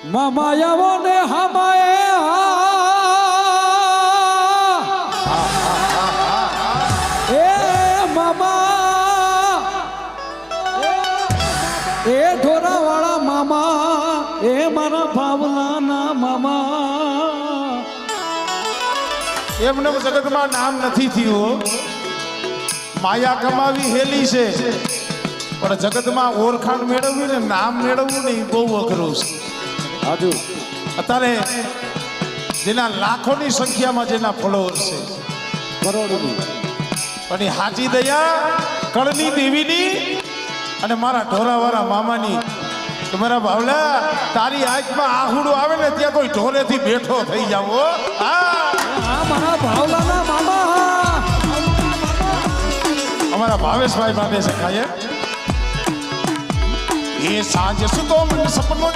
મામાયાવો ને હમાએ એ મામા એ ઢોરાવાળા મામા એ મારા ભાવલાના મામા એમને જગતમાં નામ નથી થયું માયા કમાવી હેલી છે પણ જગતમાં ઓળખાણ મેળવવી ને નામ મેળવવું ને એ બહુ અઘરું છે આજુ અત્યારે જેના લાખોની સંખ્યામાં જેના ફોલોઅર્સ છે કરોડોની પણ એ હાજી દયા કળની દેવીની અને મારા ઢોરાવાળા મામાની તમારા ભાવલા તારી આંખમાં આહુડું આવે ને ત્યાં કોઈ ઢોરેથી બેઠો થઈ જાવ આ મારા ભાવલાના મામા અમારા ભાવેશભાઈ માટે છે ખાય એ સાંજે સુતો મને સપનો